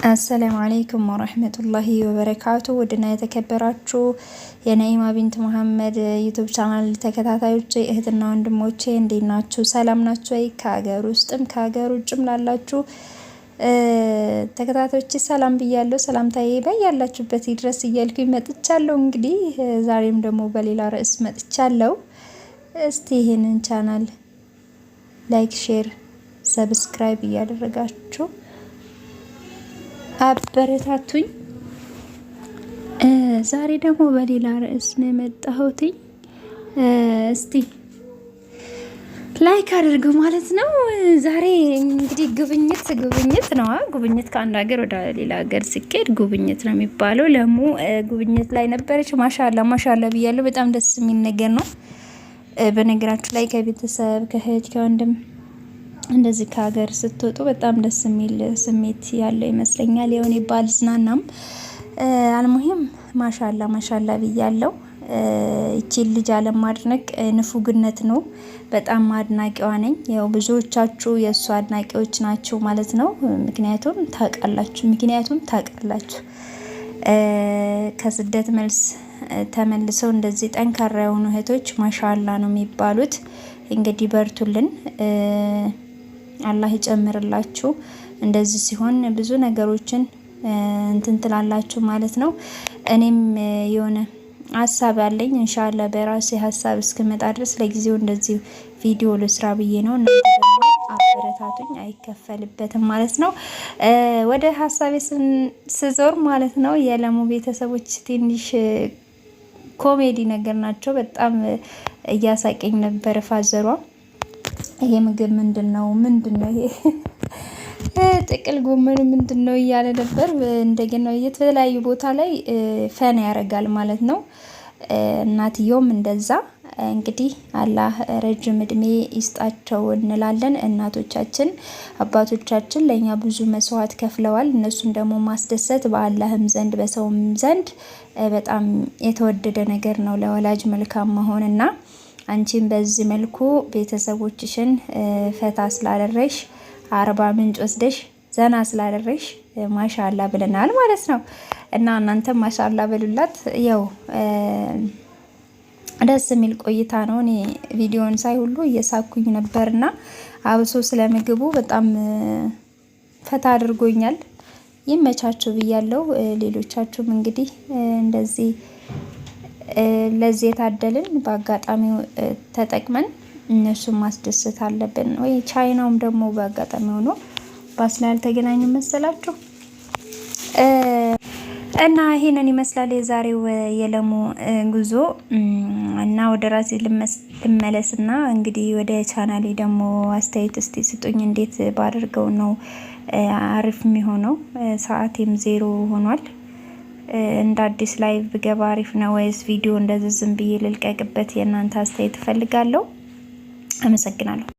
አሰላሙ አለይኩም ወራህመቱላሂ ወበረካቱ። ውድና የተከበራችሁ የነኢማ ቢንት መሐመድ ዩቲዩብ ቻናል ተከታታዮች እህትና ወንድሞቼ እንዴት ናችሁ? ሰላም ናችሁ? ከሀገር ውስጥም ከሀገር ውጭም ላላችሁ ተከታታዮች ሰላም ብያለሁ። ሰላምታዬ በያላችሁበት ይድረስ እያልኩኝ መጥቻለሁ። እንግዲህ ዛሬም ደግሞ በሌላ ርዕስ መጥቻለሁ። እስቲ ይሄንን ቻናል ላይክ፣ ሼር፣ ሰብስክራይብ እያደረጋችሁ አበረታቱኝ። ዛሬ ደግሞ በሌላ ርዕስ ነው የመጣሁት። እስቲ ላይክ አድርጉ ማለት ነው። ዛሬ እንግዲህ ጉብኝት ነው። ጉብኝት ከአንድ ሀገር ወደ ሌላ ሀገር ሲኬድ ጉብኝት ነው የሚባለው። ለሙ ጉብኝት ላይ ነበረች። ማሻላ ብያለሁ። በጣም ደስ የሚል ነገር ነው። በነገራችሁ ላይ ከቤተሰብ ከእህት ከወንድም እንደዚህ ከሀገር ስትወጡ በጣም ደስ የሚል ስሜት ያለው ይመስለኛል። የሆነ ባልዝናናም አልሙሂም ማሻላ ብያለሁ። እቺን ልጅ አለማድነቅ ንፉግነት ነው። በጣም አድናቂዋ ነኝ። ያው ብዙዎቻችሁ የእሱ አድናቂዎች ናቸው ማለት ነው። ምክንያቱም ታውቃላችሁ ከስደት መልስ ተመልሰው እንደዚህ ጠንካራ የሆኑ እህቶች ማሻላ ነው የሚባሉት። እንግዲህ በርቱልን፣ አላህ ይጨምርላችሁ። እንደዚህ ሲሆን ብዙ ነገሮችን እንትን ትላላችሁ ማለት ነው። እኔም የሆነ ሀሳብ አለኝ ኢንሻአላህ በራሴ ሀሳብ እስከመጣ ድረስ ለጊዜው እንደዚህ ቪዲዮ ልስራ ብዬ ነው። እናንተ ደግሞ አበረታቱኝ፣ አይከፈልበትም ማለት ነው። ወደ ሀሳቤ ስዞር ማለት ነው የለሙ ቤተሰቦች ትንሽ ኮሜዲ ነገር ናቸው። በጣም እያሳቀኝ ነበር ፋዘሯ። ይሄ ምግብ ምንድነው ይሄ ጥቅል ጎመኑ ምንድነው እያለ ነበር። እንደገና የተለያዩ ቦታ ላይ ፈን ያደርጋል ማለት ነው። እናትየውም እንደዛ። እንግዲህ አላህ ረጅም እድሜ ይስጣቸው እንላለን። እናቶቻችን አባቶቻችን ለኛ ብዙ መስዋዕት ከፍለዋል። እነሱን ደግሞ ማስደሰት በአላህም ዘንድ በሰውም ዘንድ በጣም የተወደደ ነገር ነው፣ ለወላጅ መልካም መሆንና አንቺን በዚህ መልኩ ቤተሰቦችሽን ፈታ ስላደረሽ 40 ምንጭ ወስደሽ ዘና ስላደረሽ ማሻአላ ብለናል ማለት ነው። እና እናንተም ማሻአላ በሉላት። ያው ደስ የሚል ቆይታ ነው። እኔ ቪዲዮን ሳይ ሁሉ እየሳኩኝ ነበርና አብሶ ስለምግቡ በጣም ፈታ አድርጎኛል። ይመቻችሁ ብያለሁ። ሌሎቻችሁም እንግዲህ እንደዚህ ለዚህ የታደልን በአጋጣሚው ተጠቅመን እነሱን ማስደሰት አለብን። ወይ ቻይናውም ደግሞ በአጋጣሚ ሆኖ ባስላል ተገናኙ መሰላችሁ። እና ይሄንን ይመስላል የዛሬው የለሙ ጉዞ። እና ወደ ራሴ ልመለስና እንግዲህ ወደ ቻናሌ ደግሞ አስተያየት እስቲ ስጡኝ። እንዴት ባደርገው ነው አሪፍ የሚሆነው? ሰዓቴም 0 ሆኗል። እንደ አዲስ ላይቭ ብገባ አሪፍ ነው ወይስ ቪዲዮ እንደዚህ ዝም ብዬ ልልቀቅበት? የእናንተ አስተያየት እፈልጋለሁ። አመሰግናለሁ።